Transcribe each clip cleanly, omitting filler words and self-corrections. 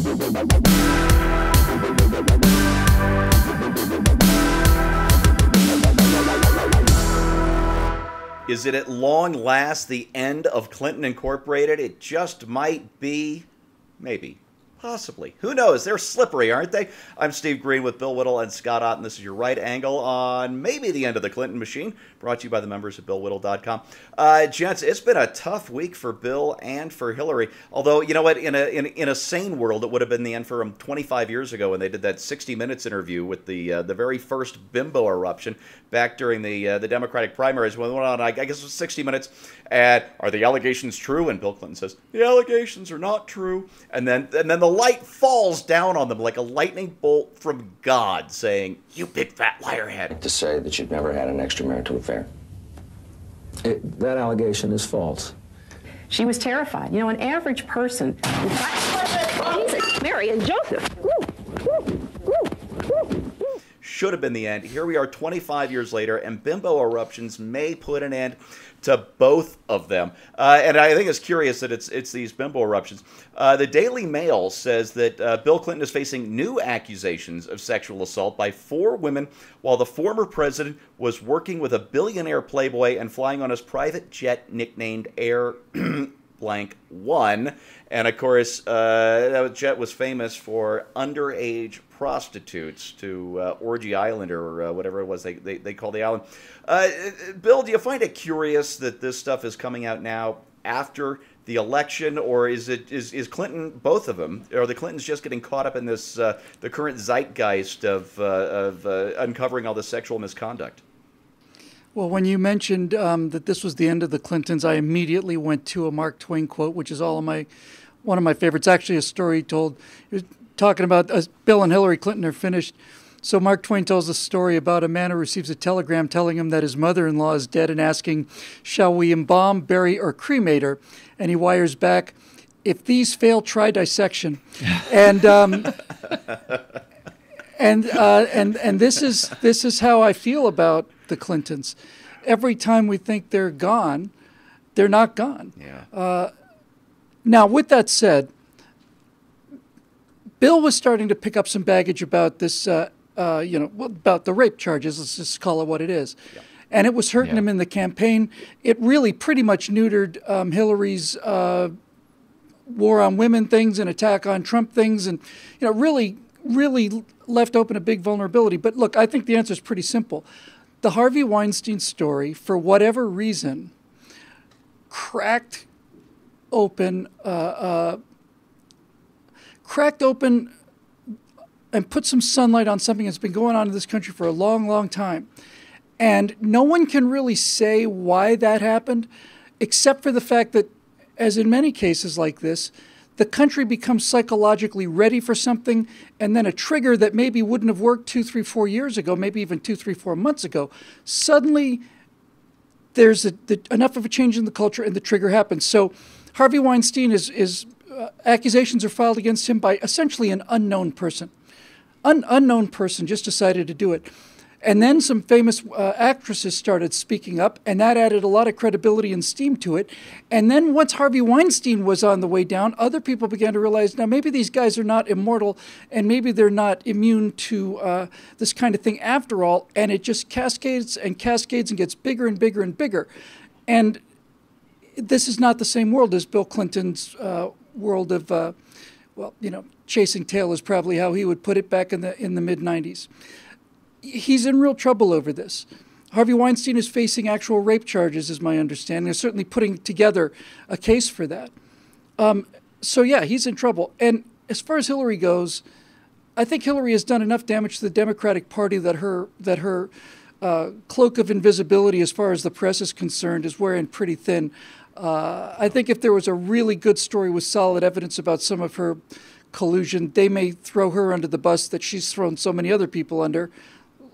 Is it at long last the end of Clinton Incorporated? It just might be. Maybe. Possibly. Who knows? They're slippery, aren't they? I'm Steve Green with Bill Whittle and Scott Ott, and this is your right angle on maybe the end of the Clinton machine, brought to you by the members of BillWhittle.com. Gents, it's been a tough week for Bill and for Hillary. Although, you know what? In a sane world, it would have been the end for them 25 years ago when they did that 60 Minutes interview with the very first bimbo eruption back during the Democratic primaries. When it went on, I guess it was 60 Minutes. And are the allegations true? And Bill Clinton says, the allegations are not true. And then the light falls down on them like a lightning bolt from God, saying, you big fat liarhead. To say that you've never had an extramarital affair. That allegation is false. She was terrified. You know, an average person, Mary and Joseph. Should have been the end. Here we are 25 years later, and bimbo eruptions may put an end to both of them. And I think it's curious that it's these bimbo eruptions. The Daily Mail says that Bill Clinton is facing new accusations of sexual assault by 4 women while the former president was working with a billionaire playboy and flying on his private jet nicknamed Air Blank One. And of course, that jet was famous for underage prostitutes to Orgy Island or whatever it was they call the island. Bill, do you find it curious that this stuff is coming out now after the election, or is Clinton, both of them, are the Clintons just getting caught up in this the current zeitgeist of uncovering all this sexual misconduct? Well, when you mentioned that this was the end of the Clintons, I immediately went to a Mark Twain quote, which is one of my favorites. Actually, a story told. He was talking about Bill and Hillary Clinton are finished. So Mark Twain tells a story about a man who receives a telegram telling him that his mother-in-law is dead and asking, shall we embalm, bury, or cremate her? And he wires back, if these fail, try dissection. And and this is how I feel about the Clintons. Every time we think they're gone, they're not gone. Yeah. Now, with that said, Bill was starting to pick up some baggage about this, about the rape charges. Let's just call it what it is. Yeah. And it was hurting him in the campaign. It really pretty much neutered Hillary's war on women things and attack on Trump things, and really left open a big vulnerability. But look, I think the answer is pretty simple. The Harvey Weinstein story, for whatever reason, cracked open and put some sunlight on something that's been going on in this country for a long, long time. And no one can really say why that happened, except for the fact that, as in many cases like this, the country becomes psychologically ready for something, and then a trigger that maybe wouldn't have worked 2, 3, 4 years ago, maybe even 2, 3, 4 months ago, suddenly there's enough of a change in the culture and the trigger happens. So Harvey Weinstein is accusations are filed against him by essentially an unknown person. Unknown person just decided to do it. And then some famous actresses started speaking up, and that added a lot of credibility and steam to it. And then once Harvey Weinstein was on the way down, other people began to realize, now maybe these guys are not immortal, and maybe they're not immune to this kind of thing after all. And it just cascades and cascades and gets bigger and bigger and bigger. And this is not the same world as Bill Clinton's world of, chasing tail is probably how he would put it back in the mid-'90s. He's in real trouble over this. Harvey Weinstein is facing actual rape charges, is my understanding. They're certainly putting together a case for that. He's in trouble. And as far as Hillary goes, I think Hillary has done enough damage to the Democratic Party that her cloak of invisibility, as far as the press is concerned, is wearing pretty thin. I think if there was a really good story with solid evidence about some of her collusion, they may throw her under the bus that she's thrown so many other people under,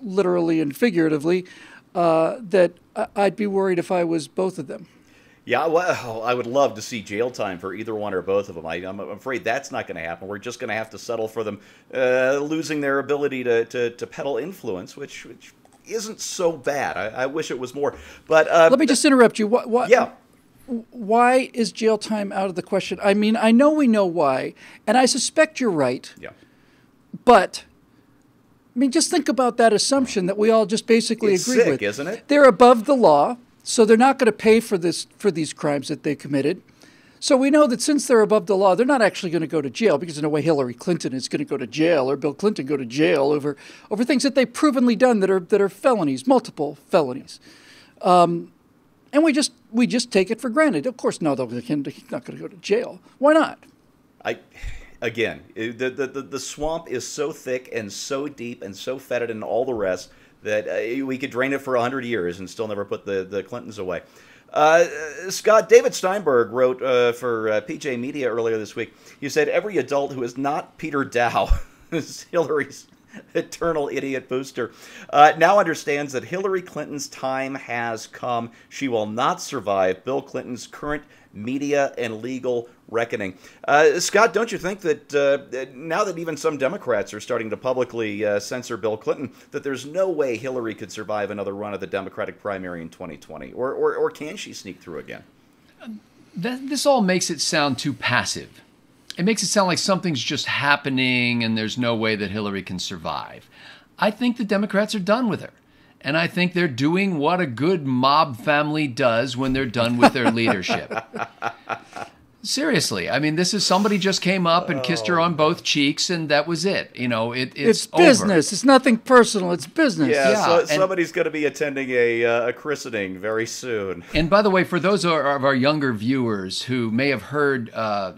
literally and figuratively, that I'd be worried if I was both of them. Yeah, well, I would love to see jail time for either one or both of them. I'm afraid that's not going to happen. We're just going to have to settle for them losing their ability to peddle influence, which isn't so bad. I wish it was more. But let me just interrupt you. why is jail time out of the question? I mean, I know we know why, and I suspect you're right. Yeah. But I mean, just think about that assumption that we all just basically It's agree sick, with. isn't it? They're above the law, so they're not going to pay for these crimes that they committed. So we know that since they're above the law, they're not actually going to go to jail, because in a way Hillary Clinton is going to go to jail, or Bill Clinton go to jail over things that they've provenly done that are felonies, multiple felonies. And we just take it for granted. Of course, no, he's not going to go to jail. Why not? Again, the swamp is so thick and so deep and so fetid and all the rest that we could drain it for 100 years and still never put the Clintons away. Scott, David Steinberg wrote for PJ Media earlier this week. He said, every adult who is not Peter Dow is Hillary's eternal idiot booster, now understands that Hillary Clinton's time has come. She will not survive Bill Clinton's current media and legal reckoning. Scott, don't you think that now that even some Democrats are starting to publicly censor Bill Clinton, that there's no way Hillary could survive another run of the Democratic primary in 2020? Or can she sneak through again? This all makes it sound too passive. It makes it sound like something's just happening and there's no way that Hillary can survive. I think the Democrats are done with her. And I think they're doing what a good mob family does when they're done with their leadership. Seriously, I mean, this is somebody just came up and kissed her on both cheeks, and that was it. You know, it's business. over. It's nothing personal. It's business. Yeah, so and somebody's going to be attending a christening very soon. And by the way, for those of our younger viewers who may have heard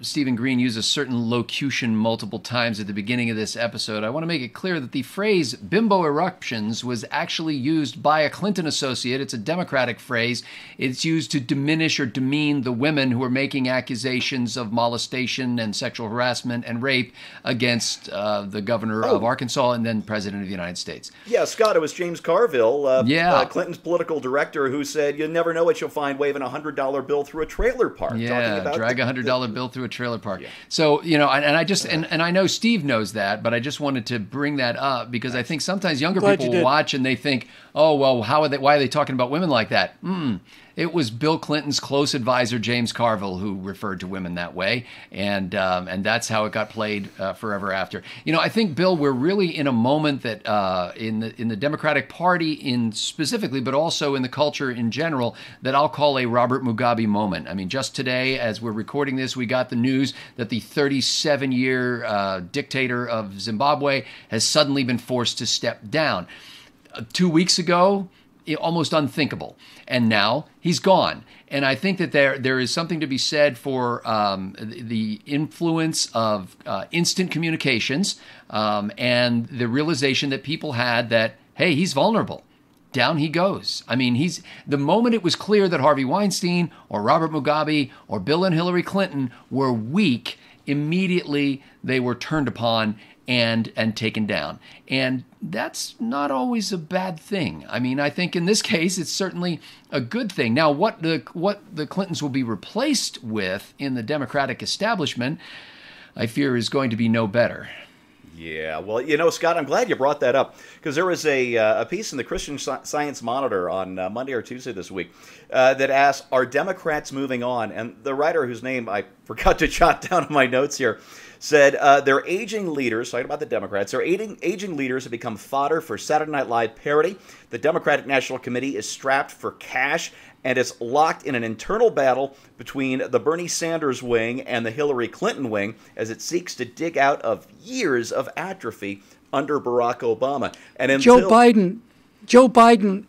Stephen Green use a certain locution multiple times at the beginning of this episode, I want to make it clear that the phrase bimbo eruptions was actually used by a Clinton associate. It's a Democratic phrase. It's used to diminish or demean the women who are making accusations of molestation and sexual harassment and rape against the governor of Arkansas and then president of the United States. Yeah, Scott, it was James Carville, Clinton's political director, who said, you never know what you'll find waving a $100 bill through a trailer park. Yeah, drag a $100 bill through a trailer park. Yeah. So, you know, and I just, and I know Steve knows that, but I just wanted to bring that up because I think sometimes younger people will watch and they think, oh, well, why are they talking about women like that? It was Bill Clinton's close advisor, James Carville, who referred to women that way, and that's how it got played forever after. You know, I think, Bill, we're really in a moment that in the Democratic Party in specifically, but also in the culture in general, that I'll call a Robert Mugabe moment. I mean, just today, as we're recording this, we got the news that the 37-year dictator of Zimbabwe has suddenly been forced to step down. 2 weeks ago, almost unthinkable. And now he's gone. And I think that there is something to be said for the influence of instant communications and the realization that people had that, hey, he's vulnerable. Down he goes. I mean, the moment it was clear that Harvey Weinstein or Robert Mugabe or Bill and Hillary Clinton were weak, immediately they were turned upon and taken down. And that's not always a bad thing. I mean, I think in this case, it's certainly a good thing. Now, what the Clintons will be replaced with in the Democratic establishment, I fear is going to be no better. Yeah, well, you know, Scott, I'm glad you brought that up, because there was a piece in the Christian Science Monitor on Monday or Tuesday this week that asked, are Democrats moving on? And the writer, whose name I forgot to jot down in my notes here, said their aging leaders, talking about the Democrats, their aging leaders have become fodder for Saturday Night Live parody. The Democratic National Committee is strapped for cash, and it's locked in an internal battle between the Bernie Sanders wing and the Hillary Clinton wing as it seeks to dig out of years of atrophy under Barack Obama. And until Joe Biden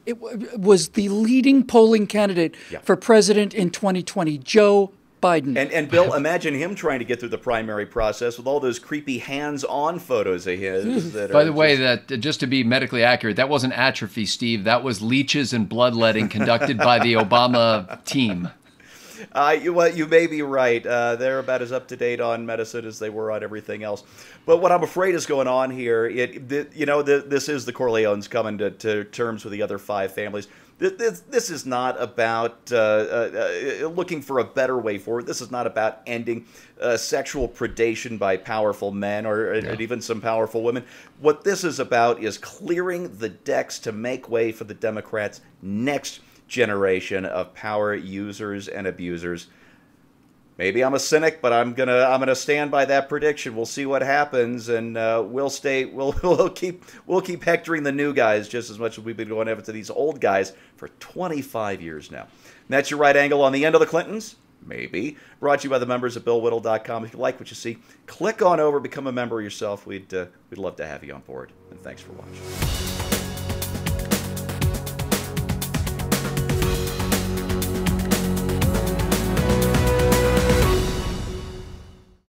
was the leading polling candidate for president in 2020. Joe Biden. And Bill, imagine him trying to get through the primary process with all those creepy hands-on photos of his. By the way, that just to be medically accurate, that wasn't atrophy, Steve. That was leeches and bloodletting conducted by the Obama team. You may be right. They're about as up-to-date on medicine as they were on everything else. But what I'm afraid is going on here, this is the Corleones coming to terms with the other five families. This is not about looking for a better way forward. This is not about ending sexual predation by powerful men or even some powerful women. What this is about is clearing the decks to make way for the Democrats' next generation of power users and abusers. Maybe I'm a cynic, but I'm gonna stand by that prediction. We'll see what happens, and we'll keep hectoring the new guys just as much as we've been going after these old guys for 25 years now. And that's your right angle on the end of the Clintons. Maybe. Brought to you by the members at BillWhittle.com. If you like what you see, click on over, become a member yourself. We'd love to have you on board. And thanks for watching.